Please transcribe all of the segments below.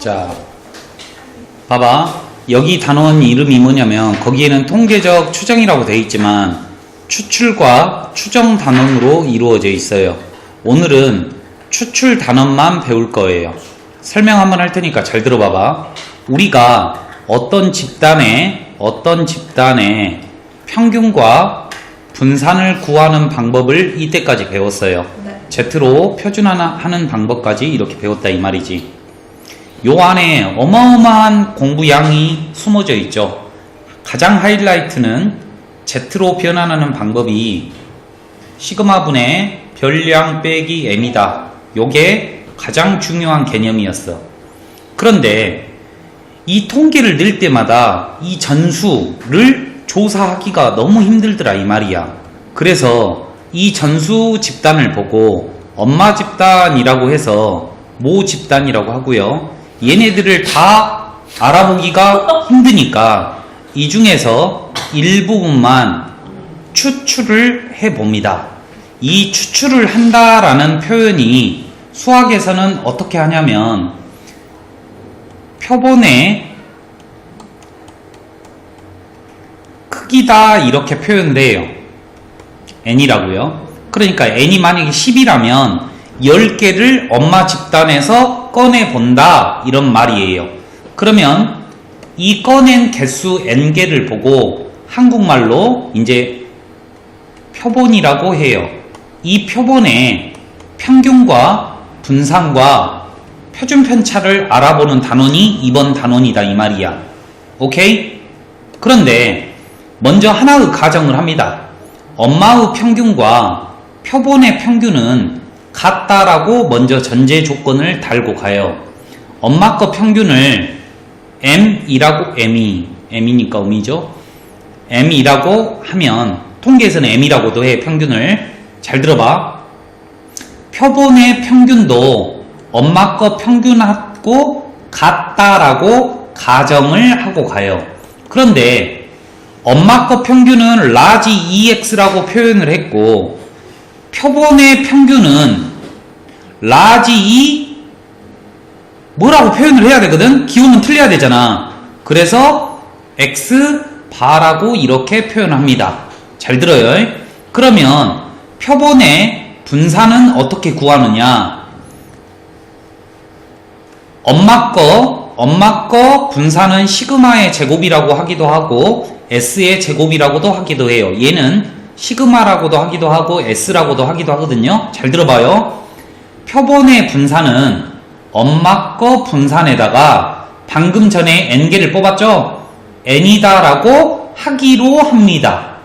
자, 봐봐. 여기 단원 이름이 뭐냐면 거기에는 통계적 추정이라고 되어 있지만 추출과 추정 단원으로 이루어져 있어요. 오늘은 추출 단원만 배울 거예요. 설명 한번 할 테니까 잘 들어봐봐. 우리가 어떤 집단의 평균과 분산을 구하는 방법을 이때까지 배웠어요. 네. Z로 표준화하는 방법까지 이렇게 배웠다 이 말이지. 요 안에 어마어마한 공부량이 숨어져 있죠. 가장 하이라이트는 Z로 변환하는 방법이 시그마분의 별량 빼기 M이다. 요게 가장 중요한 개념이었어. 그런데 이 통계를 낼 때마다 이 전수를 조사하기가 너무 힘들더라 이 말이야. 그래서 이 전수 집단을 보고 엄마 집단이라고 해서 모 집단이라고 하고요. 얘네들을 다 알아보기가 힘드니까 이 중에서 일부분만 추출을 해봅니다. 이 추출을 한다라는 표현이 수학에서는 어떻게 하냐면 표본의 크기다 이렇게 표현을 해요. n이라고요. 그러니까 n이 만약에 10이라면 10개를 엄마 집단에서 꺼내본다 이런 말이에요. 그러면 이 꺼낸 개수 n개를 보고 한국말로 이제 표본이라고 해요. 이 표본의 평균과 분산과 표준편차를 알아보는 단원이 이번 단원이다 이 말이야. 오케이? 그런데 먼저 하나의 가정을 합니다. 엄마의 평균과 표본의 평균은 같다라고 먼저 전제 조건을 달고 가요. 엄마 거 평균을 M이라고, M이니까 음이죠. M이라고 하면, 통계에서는 M이라고도 해, 평균을. 잘 들어봐. 표본의 평균도 엄마 거 평균하고 같다라고 가정을 하고 가요. 그런데 엄마 거 평균은 라지 EX라고 표현을 했고 표본의 평균은 라지 E 뭐라고 표현을 해야 되거든? 기호는 틀려야 되잖아. 그래서 X 바라고 이렇게 표현합니다. 잘 들어요. 그러면 표본의 분산은 어떻게 구하느냐? 엄마 거 분산은 시그마의 제곱이라고 하기도 하고 S의 제곱이라고도 하기도 해요. 얘는 시그마라고도 하기도 하고 S라고도 하기도 하거든요. 잘 들어봐요. 표본의 분산은 엄마 거 분산에다가 방금 전에 n개를 뽑았죠? n이다 라고 하기로 합니다.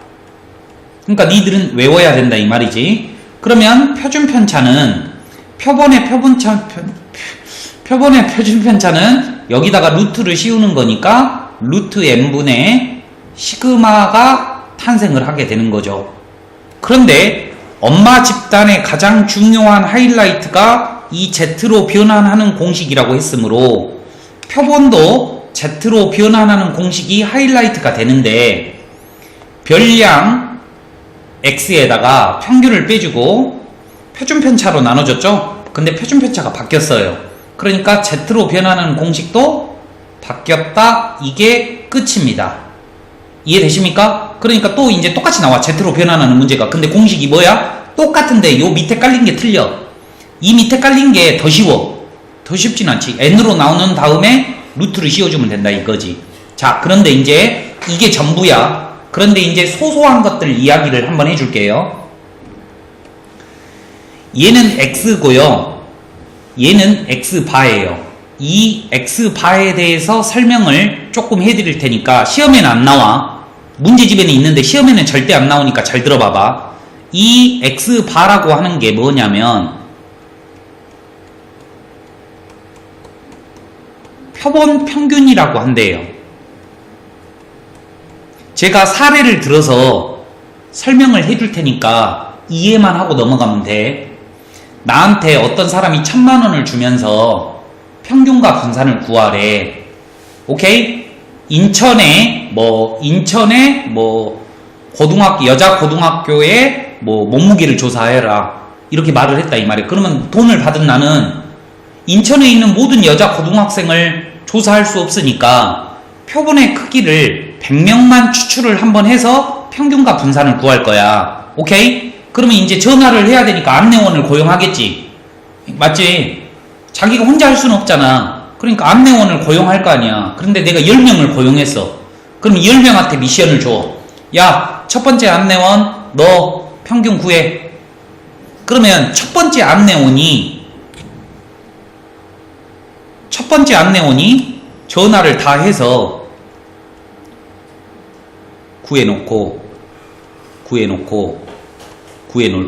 그러니까 니들은 외워야 된다 이 말이지. 그러면 표준편차는 표본의 표준편차는 여기다가 루트를 씌우는 거니까 루트 n분의 시그마가 탄생을 하게 되는 거죠. 그런데 엄마 집단의 가장 중요한 하이라이트가 이 Z로 변환하는 공식이라고 했으므로 표본도 Z로 변환하는 공식이 하이라이트가 되는데 별량 X에다가 평균을 빼주고 표준편차로 나눠줬죠? 근데 표준편차가 바뀌었어요. 그러니까 Z로 변환하는 공식도 바뀌었다. 이게 끝입니다. 이해되십니까? 그러니까 또 이제 똑같이 나와. Z로 변환하는 문제가. 근데 공식이 뭐야? 똑같은데 요 밑에 깔린 게 틀려. 이 밑에 깔린 게 더 쉬워. 더 쉽진 않지. n으로 나오는 다음에 루트를 씌워주면 된다 이거지. 자, 그런데 이제 이게 전부야. 그런데 이제 소소한 것들 이야기를 한번 해줄게요. 얘는 x고요. 얘는 x바예요. 이 x바에 대해서 설명을 조금 해드릴 테니까 시험에는 안 나와. 문제집에는 있는데 시험에는 절대 안 나오니까 잘 들어봐봐. 이 x바라고 하는 게 뭐냐면 표본 평균이라고 한대요. 제가 사례를 들어서 설명을 해줄 테니까 이해만 하고 넘어가면 돼. 나한테 어떤 사람이 1000만원을 주면서 평균과 분산을 구하래. 오케이? 인천에 고등학교, 여자 고등학교에 몸무게를 조사해라. 이렇게 말을 했다 이 말이에요. 그러면 돈을 받은 나는 인천에 있는 모든 여자 고등학생을 조사할 수 없으니까 표본의 크기를 100명만 추출을 한번 해서 평균과 분산을 구할 거야. 오케이? 그러면 이제 전화를 해야 되니까 안내원을 고용하겠지. 맞지? 자기가 혼자 할 수는 없잖아. 그러니까 안내원을 고용할 거 아니야. 그런데 내가 10명을 고용했어. 그럼 10명한테 미션을 줘. 야, 첫 번째 안내원, 너 평균 구해. 그러면 첫 번째 안내원이 전화를 다 해서 구해놓을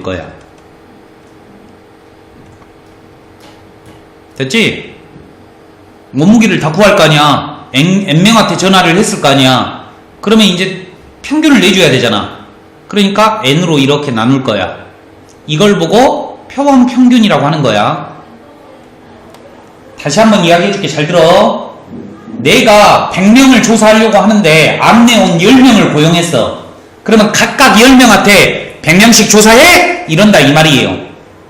거야. 됐지? 몸무게를 다 구할 거 아니야. N명한테 전화를 했을 거 아니야. 그러면 이제 평균을 내줘야 되잖아. 그러니까 N으로 이렇게 나눌 거야. 이걸 보고 표본 평균이라고 하는 거야. 다시 한번 이야기해 줄게. 잘 들어. 내가 100명을 조사하려고 하는데 안내원 10명을 고용했어. 그러면 각각 10명한테 100명씩 조사해? 이런다 이 말이에요.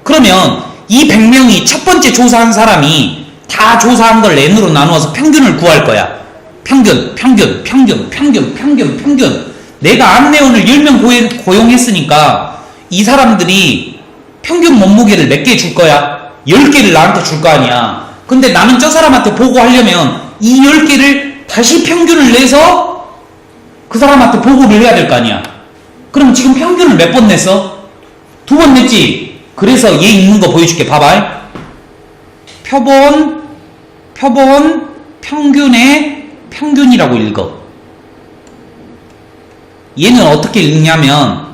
그러면 이 100명이 첫 번째 조사한 사람이 다 조사한 걸 N으로 나누어서 평균을 구할 거야. 평균. 내가 안내원을 10명 고용했으니까 이 사람들이 평균 몸무게를 몇 개 줄 거야? 10개를 나한테 줄 거 아니야. 근데 나는 저 사람한테 보고하려면 이 10개를 다시 평균을 내서 그 사람한테 보고를 해야 될 거 아니야. 그럼 지금 평균을 몇 번 냈어? 2번 냈지? 그래서 얘 읽는 거 보여줄게. 봐봐. 표본 평균의 평균이라고 읽어. 얘는 어떻게 읽냐면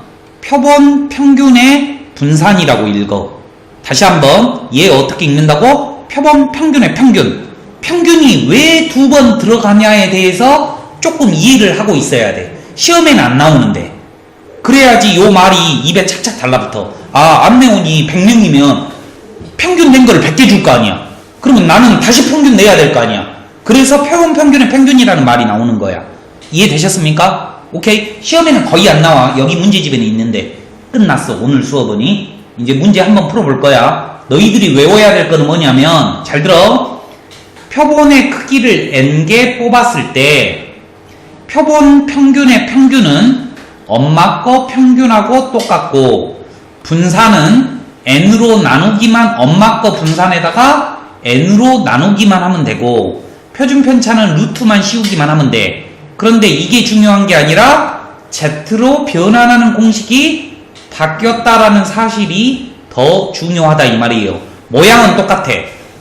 표본 평균의 분산이라고 읽어. 다시 한번 얘 어떻게 읽는다고? 표본 평균의 평균. 평균이 왜 2번 들어가냐에 대해서 조금 이해를 하고 있어야 돼. 시험에는 안 나오는데. 그래야지 요 말이 입에 착착 달라붙어. 아, 안내원이 100명이면 평균 낸 거를 100개 줄 거 아니야. 그러면 나는 다시 평균 내야 될 거 아니야. 그래서 표본 평균의 평균이라는 말이 나오는 거야. 이해되셨습니까? 오케이? 시험에는 거의 안 나와. 여기 문제집에는 있는데. 끝났어. 오늘 수업은. 이제 문제 한번 풀어볼 거야. 너희들이 외워야 될 거는 뭐냐면, 잘 들어. 표본의 크기를 N개 뽑았을 때 표본 평균의 평균은 엄마 거 평균하고 똑같고, 분산은 N으로 나누기만, 엄마 거 분산에다가 N으로 나누기만 하면 되고, 표준 편차는 루트만 씌우기만 하면 돼. 그런데 이게 중요한 게 아니라 Z로 변환하는 공식이 바뀌었다라는 사실이 더 중요하다 이 말이에요. 모양은 똑같아.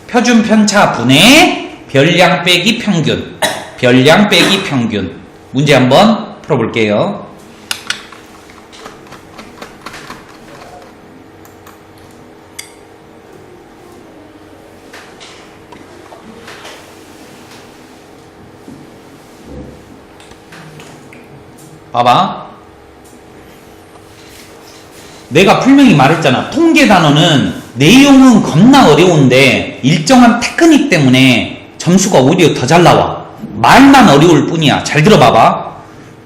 표준 편차 분의 별량 빼기 평균. 별량 빼기 평균. 문제 한번 풀어볼게요. 봐봐. 내가 분명히 말했잖아. 통계 단어는 내용은 겁나 어려운데 일정한 테크닉 때문에 점수가 오히려 더 잘 나와. 말만 어려울 뿐이야. 잘 들어봐봐.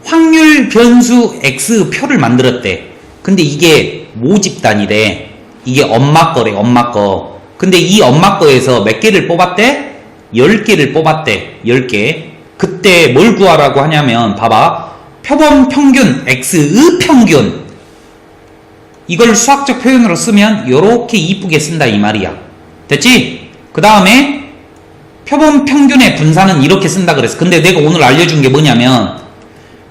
확률 변수 X 표를 만들었대. 근데 이게 모집단이래. 이게 엄마 거래, 엄마 거. 근데 이 엄마 거에서 몇 개를 뽑았대? 10개를 뽑았대. 10개. 그때 뭘 구하라고 하냐면, 봐봐. 표본 평균, X의 평균. 이걸 수학적 표현으로 쓰면 이렇게 이쁘게 쓴다 이 말이야. 됐지? 그 다음에 표본 평균의 분산은 이렇게 쓴다 그랬어. 근데 내가 오늘 알려준 게 뭐냐면,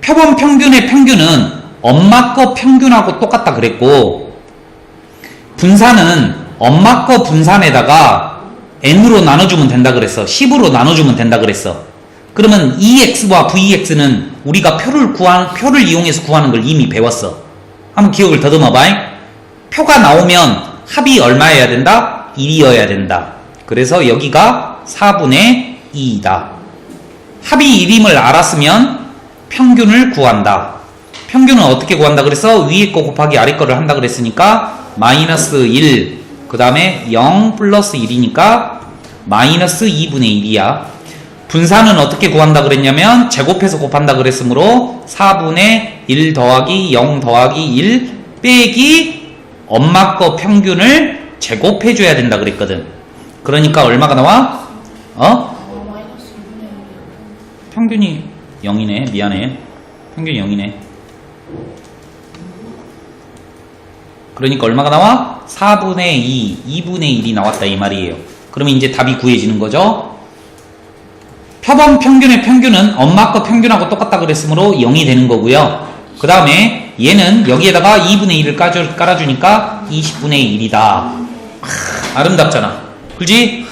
표본 평균의 평균은 엄마 거 평균하고 똑같다 그랬고, 분산은 엄마 거 분산에다가 N으로 나눠주면 된다 그랬어. 10으로 나눠주면 된다 그랬어. 그러면 EX와 VX는 우리가 표를 이용해서 구하는 걸 이미 배웠어. 한번 기억을 더듬어봐. 표가 나오면 합이 얼마여야 된다? 1이어야 된다. 그래서 여기가 4분의 2이다. 합이 1임을 알았으면 평균을 구한다. 평균은 어떻게 구한다 그래서 위에 거 곱하기 아래 거를 한다 그랬으니까 마이너스 1, 그 다음에 0 플러스 1이니까 마이너스 2분의 1이야. 분산은 어떻게 구한다 그랬냐면 제곱해서 곱한다 그랬으므로 4분의 1 더하기 0 더하기 1 빼기 엄마 거 평균을 제곱해줘야 된다 그랬거든. 그러니까 얼마가 나와? 마이너스 2분의 1이요. 평균이 0이네. 미안해. 평균이 0이네. 그러니까 얼마가 나와? 4분의 2, 2분의 1이 나왔다 이 말이에요. 그러면 이제 답이 구해지는 거죠. 표본 평균의 평균은 엄마 거 평균하고 똑같다 그랬으므로 0이 되는 거고요. 그 다음에 얘는 여기에다가 2분의 1을 깔아주니까 20분의 1이다. 아름답잖아. 그지?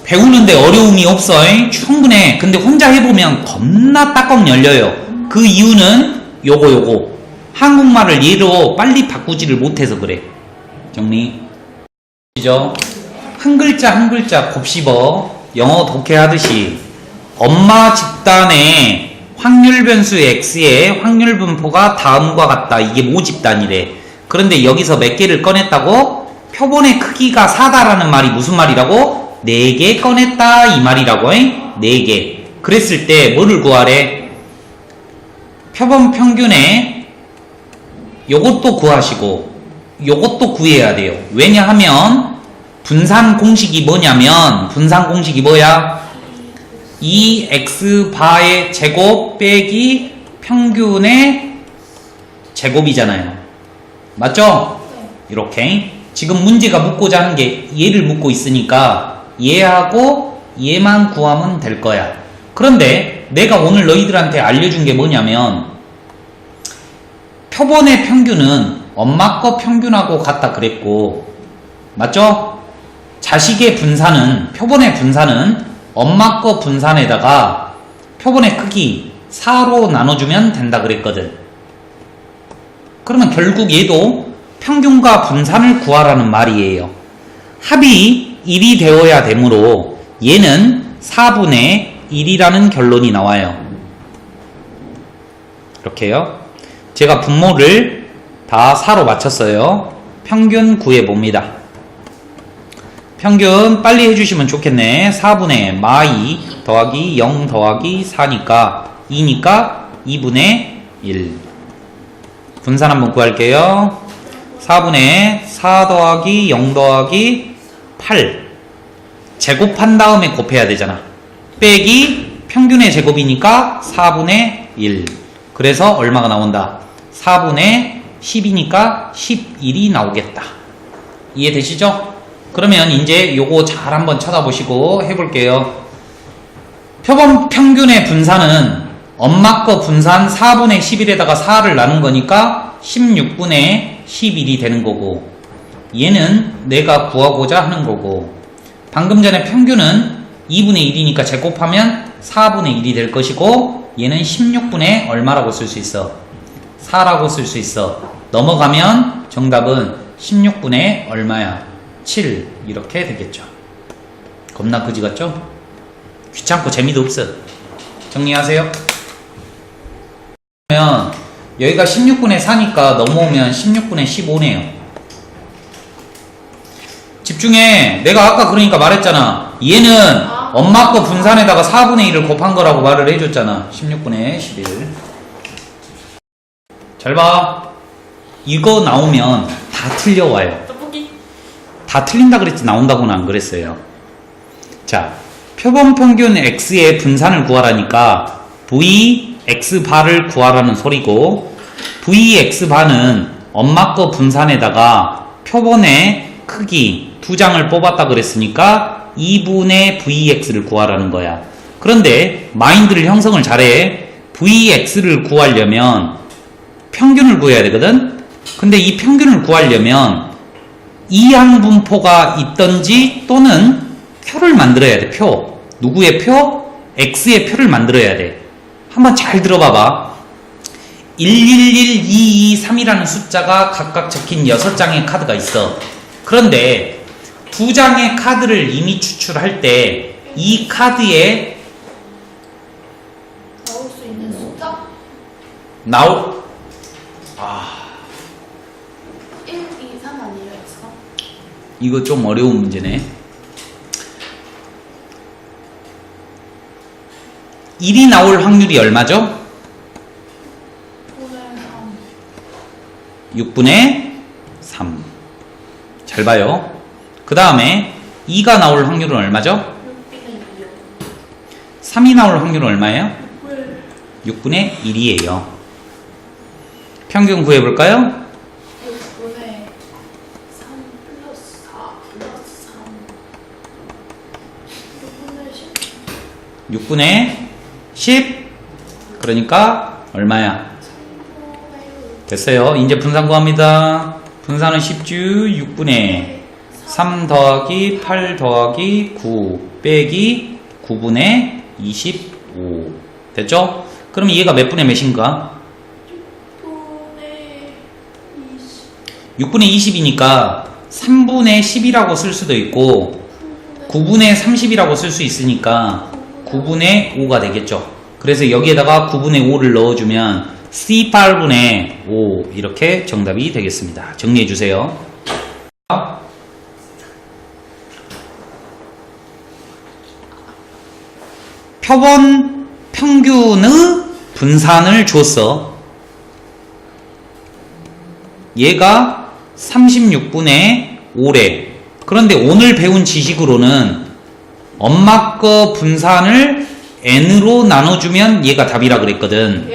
배우는데 어려움이 없어. 충분해. 근데 혼자 해보면 겁나 딱꼭 열려요. 그 이유는 요거. 한국말을 얘로 빨리 바꾸지를 못해서 그래. 정리. 그죠? 한 글자 곱씹어. 영어 독해하듯이 엄마 집단의 확률 변수 x의 확률 분포가 다음과 같다. 이게 모집단이래. 그런데 여기서 몇 개를 꺼냈다고? 표본의 크기가 4다라는 말이 무슨 말이라고? 4개 꺼냈다 이 말이라고. 4개. 그랬을 때 뭐를 구하래? 표본 평균의 요것도 구하시고 요것도 구해야 돼요. 왜냐하면 분산 공식이 뭐냐면 분산 공식이 뭐야? 2x바의 제곱 빼기 평균의 제곱이잖아요. 맞죠? 이렇게 지금 문제가 묻고자 하는 게 얘를 묻고 있으니까 얘하고 얘만 구하면 될 거야. 그런데 내가 오늘 너희들한테 알려준 게 뭐냐면 표본의 평균은 엄마 거 평균하고 같다 그랬고 맞죠? 자식의 분산은 표본의 분산은 엄마 거 분산에다가 표본의 크기 4로 나눠주면 된다 그랬거든. 그러면 결국 얘도 평균과 분산을 구하라는 말이에요. 합이 1이 되어야 되므로 얘는 4분의 1이라는 결론이 나와요. 이렇게요. 제가 분모를 다 4로 맞췄어요. 평균 구해봅니다. 평균 빨리 해주시면 좋겠네. 4분의 마이 더하기 0 더하기 4니까 2니까 2분의 1. 분산 한번 구할게요. 4분의 4 더하기 0 더하기 8. 제곱한 다음에 곱해야 되잖아. 빼기 평균의 제곱이니까 4분의 1. 그래서 얼마가 나온다? 4분의 10이니까 11이 나오겠다. 이해되시죠? 그러면 이제 요거 잘 한번 쳐다보시고 해볼게요. 표본 평균의 분산은 엄마 거 분산 4분의 11에다가 4를 나눈 거니까 16분의 11이 되는 거고 얘는 내가 구하고자 하는 거고 방금 전에 평균은 2분의 1이니까 제곱하면 4분의 1이 될 것이고 얘는 16분의 얼마라고 쓸 수 있어? 4라고 쓸 수 있어. 넘어가면 정답은 16분의 얼마야? 7 이렇게 되겠죠. 겁나 그지 같죠? 귀찮고 재미도 없어. 정리하세요. 그러면 여기가 16분의 4니까 넘어오면 16분의 15네요. 집중해. 내가 아까 그러니까 말했잖아. 얘는 엄마 거 분산에다가 4분의 1을 곱한 거라고 말을 해줬잖아. 16분의 11. 잘 봐. 이거 나오면 다 틀려와요. 떡볶이? 다 틀린다 그랬지 나온다고는 안 그랬어요. 자, 표본 평균 x의 분산을 구하라니까 vx바를 구하라는 소리고 vx바는 엄마 거 분산에다가 표본의 크기 2장을 뽑았다 그랬으니까 2분의 vx를 구하라는 거야. 그런데 마인드를 형성을 잘해. vx를 구하려면 평균을 구해야 되거든. 근데 이 평균을 구하려면 이항분포가 있던지 또는 표를 만들어야 돼. 표. 누구의 표? x의 표를 만들어야 돼. 한번 잘 들어봐봐. 111223이라는 숫자가 각각 적힌 6장의 카드가 있어. 그런데 2장의 카드를 이미 추출할 때 이 카드에 나올 수 있는 숫자? 1, 2, 3 아니에요, X가? 이거 좀 어려운 문제네. 1이 나올 확률이 얼마죠? 6분의 3. 잘 봐요. 그 다음에 2가 나올 확률은 얼마죠? 6분의 2요. 3이 나올 확률은 얼마예요? 6분의 6분의 1이에요. 평균 구해볼까요? 6분의 3 플러스 4 플러스 3 6분의 10 6분의 10. 그러니까 얼마야? 3분의 됐어요. 이제 분산 구합니다. 분산은 10주 6분의 3 더하기 8 더하기 9 빼기 9분의 25. 됐죠? 그럼 얘가 몇 분의 몇인가? 6분의 20 6분의 20이니까 3분의 10이라고 쓸 수도 있고 9분의 30이라고 쓸 수 있으니까 9분의 5가 되겠죠. 그래서 여기에다가 9분의 5를 넣어주면 C8분의 5 이렇게 정답이 되겠습니다. 정리해주세요. 표본 평균의 분산을 줬어. 얘가 36분의 5래. 그런데 오늘 배운 지식으로는 엄마 거 분산을 n으로 나눠주면 얘가 답이라 그랬거든.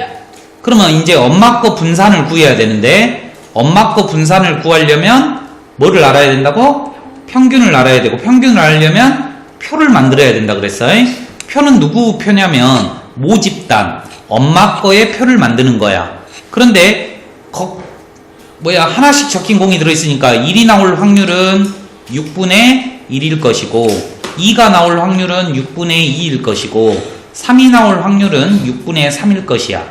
그러면 이제 엄마 거 분산을 구해야 되는데 엄마 거 분산을 구하려면 뭐를 알아야 된다고? 평균을 알아야 되고 평균을 알려면 표를 만들어야 된다 그랬어. 표는 누구 표냐면 모집단 엄마 거의 표를 만드는 거야. 그런데 하나씩 적힌 공이 들어있으니까 1이 나올 확률은 6분의 1일 것이고 2가 나올 확률은 6분의 2일 것이고 3이 나올 확률은 6분의 3일 것이야.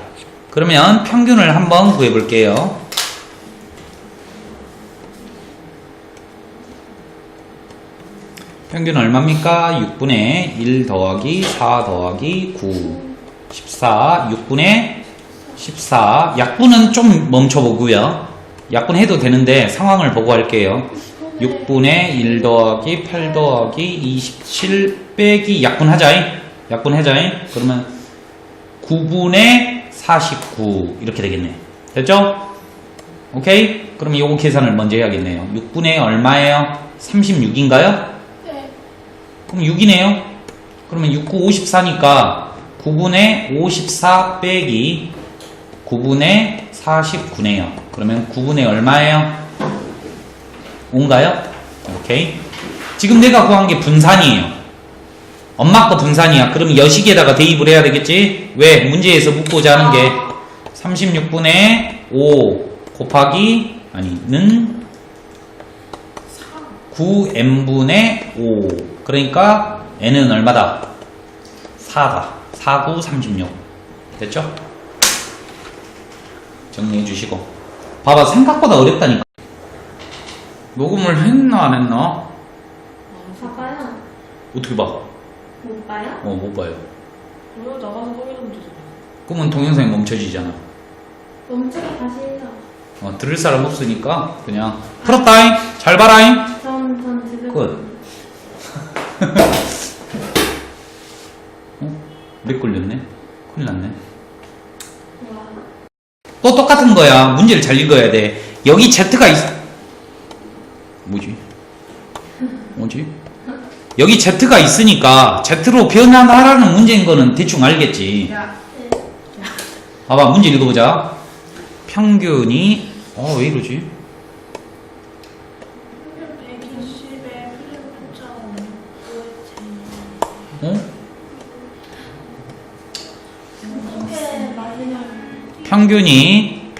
그러면 평균을 한번 구해 볼게요. 평균 얼마입니까? 6분의 1 더하기 4 더하기 9 14 6분의 14. 약분은 좀 멈춰보고요. 약분해도 되는데 상황을 보고 할게요. 6분의 1 더하기 8 더하기 27 빼기 약분하자. 그러면 9분의 49 이렇게 되겠네. 됐죠? 오케이? 그럼 요거 계산을 먼저 해야겠네요. 6분의 얼마예요? 36인가요? 네. 그럼 6이네요. 그러면 6, 9, 54니까 9분의 54 빼기 9분의 49네요. 그러면 9분의 얼마예요? 5인가요? 오케이. 지금 내가 구한 게 분산이에요. 엄마 거 분산이야. 그럼 여식에다가 대입을 해야 되겠지? 왜? 문제에서 묻고자 하는 게 36분의 5 곱하기 는 9n분의 5. 그러니까 n은 얼마다? 4다. 4, 9, 36. 됐죠? 정리해 주시고. 봐봐, 생각보다 어렵다니까. 녹음을 했나 안 했나? 봐봐요. 어떻게 봐? 못 봐요? 못 봐요. 오늘 나가서 확인하면 되잖아. 그러면 동영상이 멈춰지잖아. 멈추고 다시 해요. 들을 사람 없으니까 그냥 풀었다잉. 잘 봐라잉. 전 지금. 끝. 렉 걸렸네. 큰일 났네. 와. 또 똑같은 거야. 문제를 잘 읽어야 돼. 여기 Z가 뭐지? 여기 Z가 있으니까 Z로 변환하라는 문제인 거는 대충 알겠지. 야. 봐봐, 문제 읽어보자. 평균이 왜 이러지? 평균 120에 평균이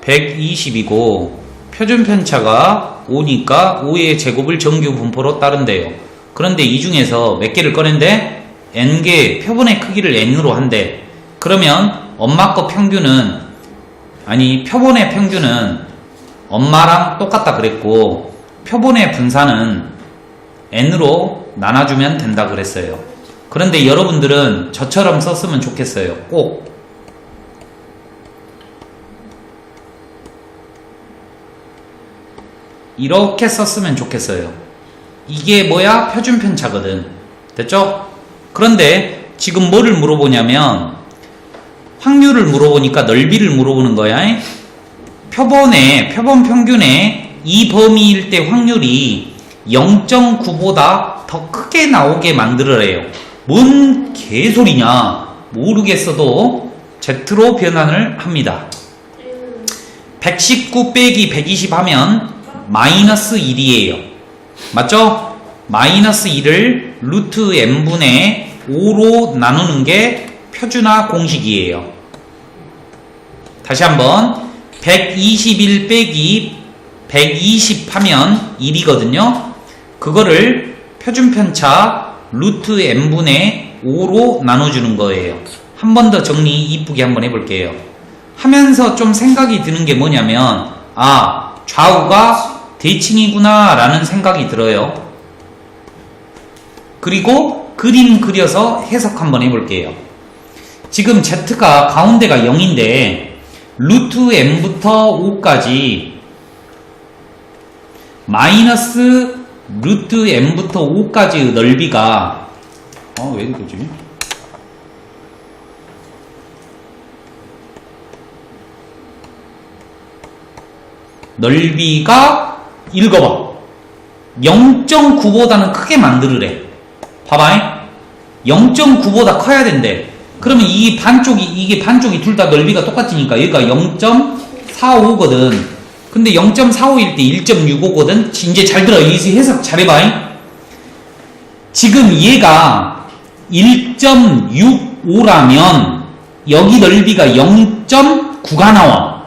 120이고 표준 편차가 5니까 5의 제곱을 정규 분포로 따른대요. 그런데 이 중에서 몇 개를 꺼낸대? n개 표본의 크기를 n으로 한대. 그러면 엄마 거 평균은 표본의 평균은 엄마랑 똑같다 그랬고 표본의 분산은 n으로 나눠주면 된다 그랬어요. 그런데 여러분들은 저처럼 썼으면 좋겠어요. 꼭 이렇게 썼으면 좋겠어요. 이게 뭐야? 표준 편차거든. 됐죠? 그런데 지금 뭐를 물어보냐면 확률을 물어보니까 넓이를 물어보는 거야. 표본 평균의 이 범위일 때 확률이 0.9보다 더 크게 나오게 만들어래요. 뭔 개소리냐 모르겠어도 Z로 변환을 합니다. 119 빼기 120 하면 마이너스 1이에요. 맞죠? 마이너스 1을 루트 n분의 5로 나누는 게 표준화 공식이에요. 다시 한번 121 빼기 120 하면 1이거든요. 그거를 표준편차 루트 n분의 5로 나눠주는 거예요. 한 번 더 정리 이쁘게 한번 해볼게요. 하면서 좀 생각이 드는 게 뭐냐면 아 좌우가 대칭이구나 라는 생각이 들어요. 그리고 그림 그려서 해석 한번 해볼게요. 지금 Z가 가운데가 0인데 루트 n부터 5까지 마이너스 루트 n부터 5까지의 넓이가 왜 이러지? 넓이가 읽어봐. 0.9보다는 크게 만들으래. 봐봐. 0.9보다 커야 된대. 그러면 이게 반쪽이 둘 다 넓이가 똑같으니까 여기가 0.45거든. 근데 0.45일 때 1.65거든. 이제 잘 들어. 이 해석 잘해봐. 지금 얘가 1.65라면 여기 넓이가 0.9가 나와.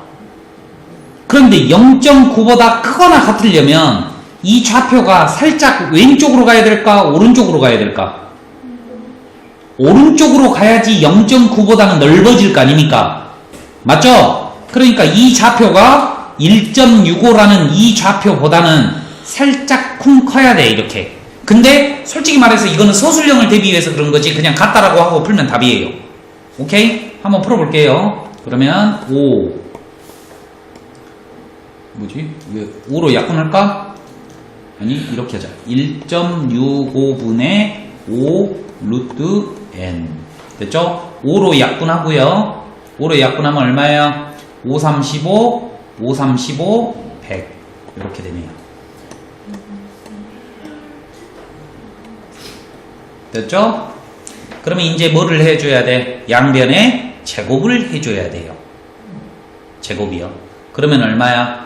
그런데 0.9보다 크거나 같으려면 이 좌표가 살짝 왼쪽으로 가야 될까? 오른쪽으로 가야 될까? 오른쪽으로 가야지 0.9보다는 넓어질 거 아닙니까? 맞죠? 그러니까 이 좌표가 1.65라는 이 좌표보다는 살짝 쿵 커야 돼, 이렇게. 근데 솔직히 말해서 이거는 서술형을 대비해서 그런 거지 그냥 같다라고 하고 풀면 답이에요. 오케이? 한번 풀어볼게요. 그러면 5 뭐지? 왜 5로 약분할까? 아니 이렇게 하자. 1.65분의 5 루트 n 됐죠? 5로 약분하고요. 5로 약분하면 얼마예요? 5, 35, 5, 35, 100 이렇게 되네요. 됐죠? 그러면 이제 뭐를 해줘야 돼? 양변에 제곱을 해줘야 돼요. 제곱이요. 그러면 얼마야?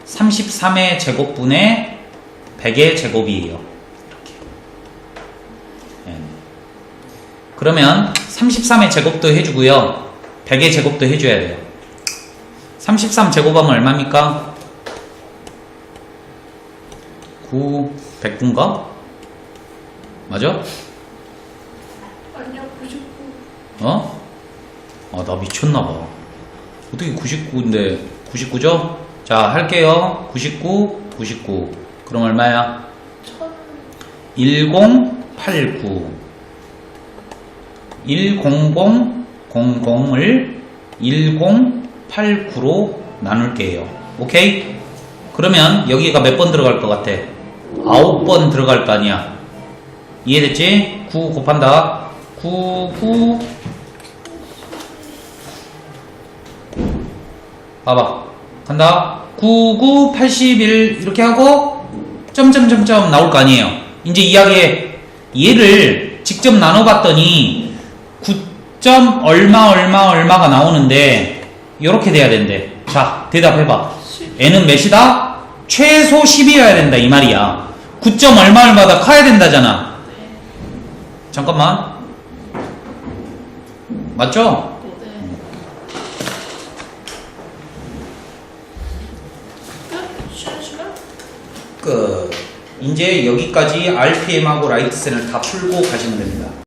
33의 제곱분의 100의 제곱이에요. 이렇게. 그러면 33의 제곱도 해주고요. 100의 제곱도 해줘야 돼요. 33 제곱하면 얼마입니까? 9, 109인가? 맞아? 아니요, 99. 어? 아, 나 미쳤나봐. 어떻게 99인데 99죠? 자, 할게요. 99, 99. 그럼 얼마야? 1089. 10000을 1089로 나눌게요. 오케이? 그러면 여기가 몇 번 들어갈 것 같아? 9번 들어갈 거 아니야. 이해됐지? 9 곱한다. 9 봐봐. 간다. 99, 81 이렇게 하고 점점점점 나올 거 아니에요. 이제 이야기해. 얘를 직접 나눠봤더니 9점 얼마가 나오는데 이렇게 돼야 된대. 자, 대답해봐. n은 몇이다? 최소 10이어야 된다 이 말이야. 9점 얼마다 커야 된다잖아. 잠깐만. 맞죠? 끝. 이제 여기까지 RPM하고 라이트센을 다 풀고 가시면 됩니다.